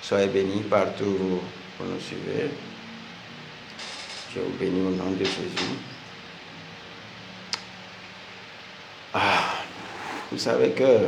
Soyez bénis partout où vous nous suivez. Je vous bénis au nom de Jésus. Vous savez que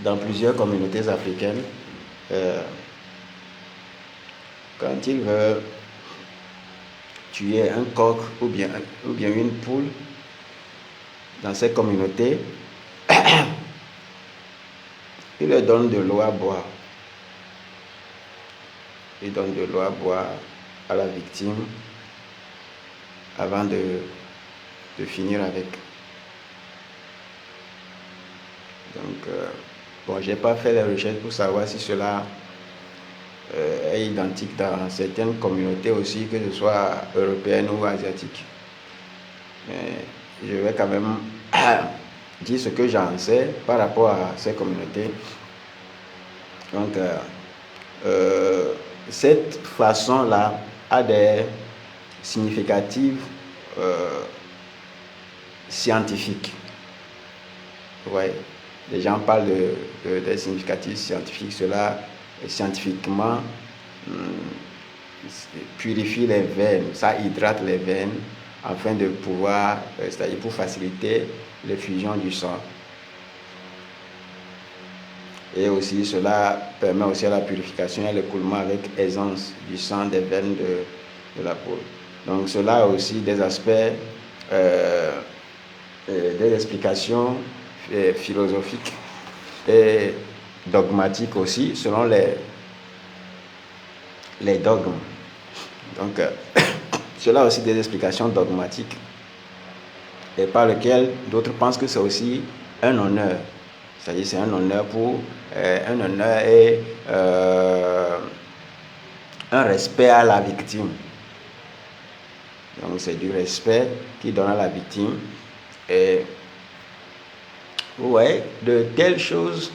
dans plusieurs communautés africaines, quand ils veulent tuer un coq ou bien une poule, dans ces communautés, ils leur donnent de l'eau à boire. Ils donnent de l'eau à boire à la victime avant de finir avec. Donc, j'ai pas fait les recherches pour savoir si cela est identique dans certaines communautés aussi, que ce soit européennes ou asiatiques. Mais je vais quand même dire ce que j'en sais par rapport à ces communautés. Donc, cette façon-là a des significatives scientifiques. Ouais. Les gens parlent des significatifs scientifiques. Cela, scientifiquement, purifie les veines, ça hydrate les veines afin de pouvoir, c'est-à-dire pour faciliter l'effusion du sang. Et aussi, cela permet aussi à la purification et l'écoulement avec aisance du sang des veines de la peau. Donc, cela a aussi des aspects, des explications philosophiques et dogmatiques aussi, selon les dogmes. Donc, cela a aussi des explications dogmatiques, et par lesquelles d'autres pensent que c'est aussi un honneur. C'est-à-dire c'est un honneur un honneur et un respect à la victime. Donc c'est du respect qu'il donne à la victime. Et ouais, de telles choses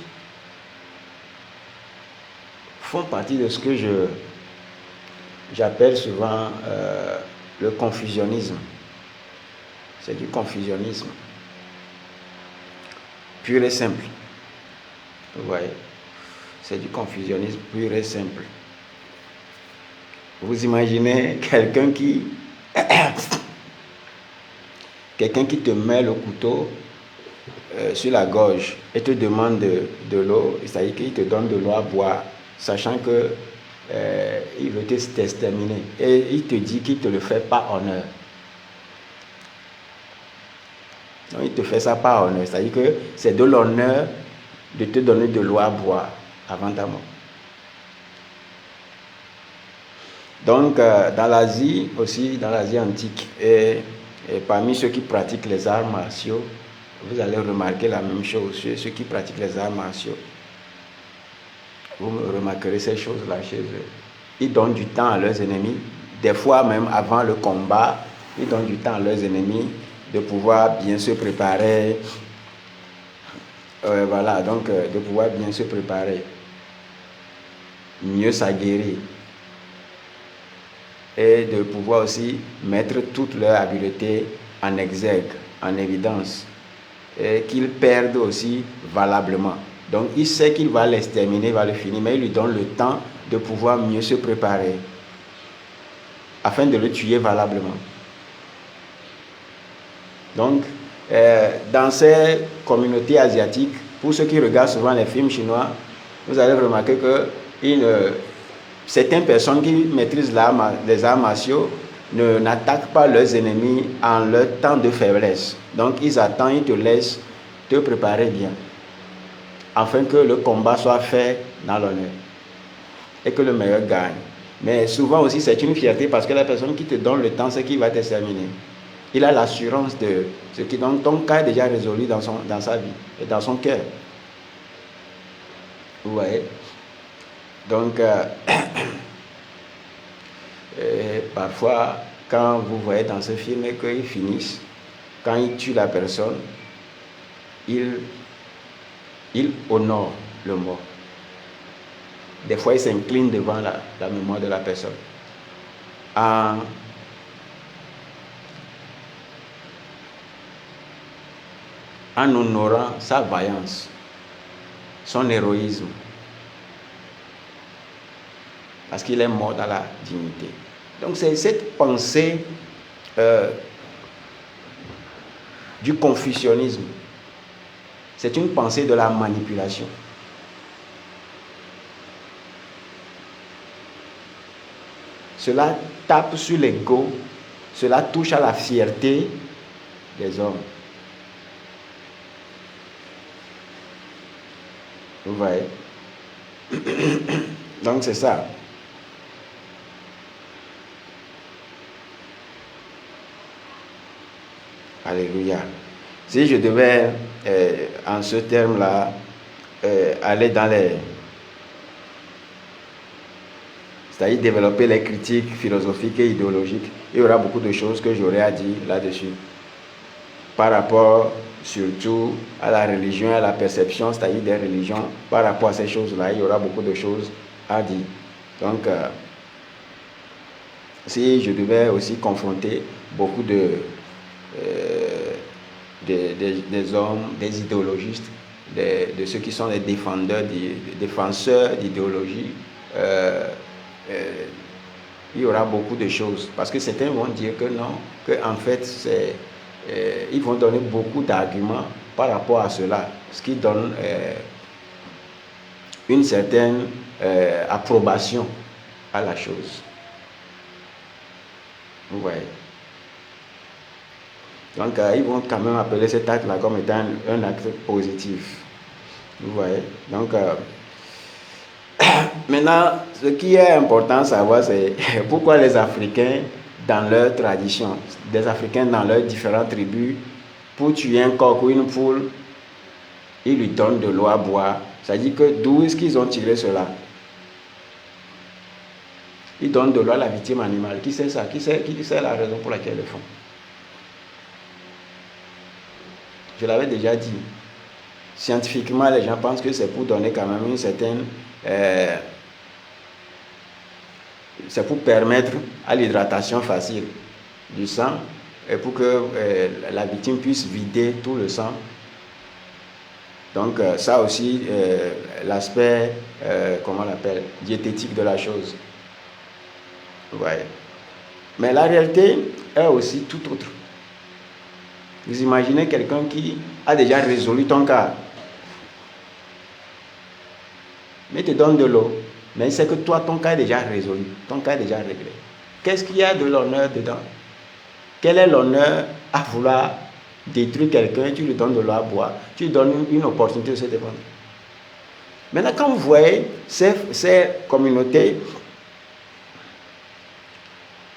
font partie de ce que j'appelle souvent le confusionnisme. C'est du confusionnisme pur et simple. Vous voyez, c'est du confusionnisme pur et simple. Vous imaginez quelqu'un qui te met le couteau sur la gorge et te demande de l'eau, c'est-à-dire qu'il te donne de l'eau à boire, sachant que il veut t'exterminer, et il te dit qu'il ne te le fait pas honneur. Donc il te fait ça par honneur, c'est-à-dire que c'est de l'honneur de te donner de l'eau à boire avant ta mort. Donc dans l'Asie aussi, dans l'Asie antique, et parmi ceux qui pratiquent les arts martiaux, vous allez remarquer la même chose ceux qui pratiquent les arts martiaux. Vous remarquerez ces choses-là chez eux. Ils donnent du temps à leurs ennemis, des fois même avant le combat, ils donnent du temps à leurs ennemis de pouvoir bien se préparer. Voilà, donc de pouvoir bien se préparer, mieux s'aguerrir, et de pouvoir aussi mettre toute leur habileté en exergue, en évidence, et qu'ils perdent aussi valablement. Donc il sait qu'il va l'exterminer, il va le finir, mais il lui donne le temps de pouvoir mieux se préparer afin de le tuer valablement. Donc, dans ces communautés asiatiques, pour ceux qui regardent souvent les films chinois, vous allez remarquer que certaines personnes qui maîtrisent les arts martiaux n'attaquent pas leurs ennemis en leur temps de faiblesse. Donc, ils attendent, ils te laissent te préparer bien, afin que le combat soit fait dans l'honneur et que le meilleur gagne. Mais souvent aussi, c'est une fierté, parce que la personne qui te donne le temps, c'est qui va t'exterminer. Il a l'assurance de ce qui, donc ton cas est déjà résolu dans sa vie et dans son cœur. Vous voyez? Donc, parfois, quand vous voyez dans ce film qu'ils finissent, quand ils tuent la personne, ils honorent le mort. Des fois, ils s'inclinent devant la mémoire de la personne. En honorant sa vaillance, son héroïsme. parce qu'il est mort dans la dignité. Donc c'est cette pensée du confucianisme. C'est une pensée de la manipulation. Cela tape sur l'ego, cela touche à la fierté des hommes. Vous voyez? Donc c'est ça. Alléluia. Si je devais, en ce terme-là, aller dans les... c'est-à-dire développer les critiques philosophiques et idéologiques, il y aura beaucoup de choses que j'aurais à dire là-dessus. Par rapport surtout à la religion, à la perception, c'est-à-dire des religions, par rapport à ces choses-là, il y aura beaucoup de choses à dire. Donc, si je devais aussi confronter beaucoup des hommes, des idéologistes, de ceux qui sont des défenseurs d'idéologie, il y aura beaucoup de choses. Parce que certains vont dire que non, qu'en fait, ils vont donner beaucoup d'arguments par rapport à cela, ce qui donne une certaine approbation à la chose. Vous voyez? Donc, ils vont quand même appeler cet acte-là comme étant un acte positif. Vous voyez? Donc, maintenant, ce qui est important à savoir, c'est pourquoi les Africains, dans leur tradition, des Africains dans leurs différentes tribus, pour tuer un coq ou une poule, ils lui donnent de l'eau à boire. C'est-à-dire que d'où est-ce qu'ils ont tiré cela? Ils donnent de l'eau à la victime animale. Qui sait ça? Qui sait la raison pour laquelle ils le font? Je l'avais déjà dit. Scientifiquement, les gens pensent que c'est pour donner quand même une certaine... c'est pour permettre à l'hydratation facile du sang et pour que la victime puisse vider tout le sang. Donc ça aussi, l'aspect, comment on l'appelle, diététique de la chose. Vous voyez. Mais la réalité est aussi tout autre. Vous imaginez quelqu'un qui a déjà résolu ton cas, mais te donne de l'eau, mais c'est que toi, ton cas est déjà résolu, ton cas est déjà réglé. Qu'est-ce qu'il y a de l'honneur dedans? Quel est l'honneur à vouloir détruire quelqu'un? Tu lui donnes de l'eau à boire, tu lui donnes une opportunité de se défendre. Maintenant, quand vous voyez ces communautés,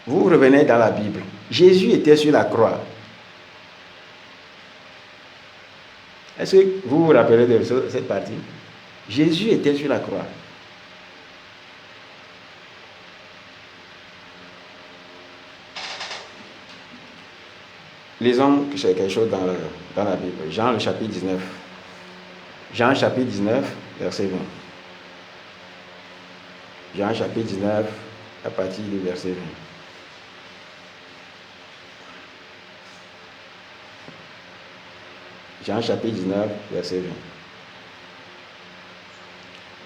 vous revenez dans la Bible. Jésus était sur la croix. Est-ce que vous vous rappelez de cette partie? Jésus était sur la croix. Lisons quelque chose dans la Bible. Jean le chapitre 19. Jean chapitre 19, verset 20. Jean chapitre 19, à partir du verset 20. Jean chapitre 19, verset 20.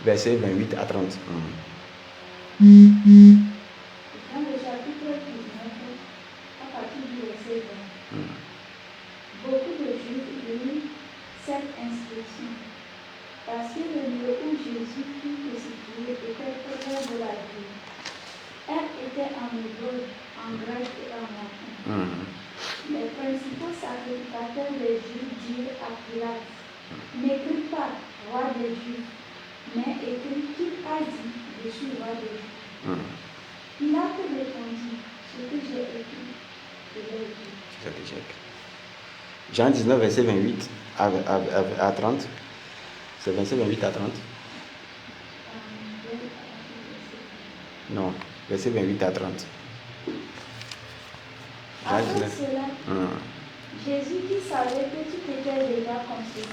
Verset 28 à 30. Dans le chapitre 19, à partir du verset 20, beaucoup de Juifs lirent cette inscription, parce que le lieu où Jésus fut crucifié était près de la ville. Elle était en hébreu, en grec et en latin. Les principaux sacrificateurs des Juifs dirent à Pilate, n'écris pas roi des Juifs, mais écrit qu'il a dit, je suis roi des Juifs. Pilate répondit, ce que j'ai écrit, je l'ai dit. Jean 19, verset 28 à 30. C'est verset 28 à 30. Non, verset 28 à 30. Après cela, Jésus qui savait que tout était déjà construit,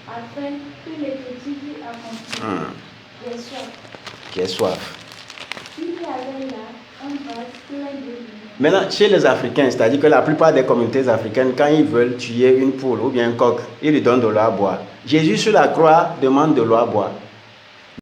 afin que l'écriture fût accomplie, j'ai soif. Il y avait là un vase plein de vin. Maintenant, chez les Africains, c'est-à-dire que la plupart des communautés africaines, quand ils veulent tuer une poule ou bien un coq, ils lui donnent de l'eau à boire. Jésus sur la croix demande de l'eau à boire.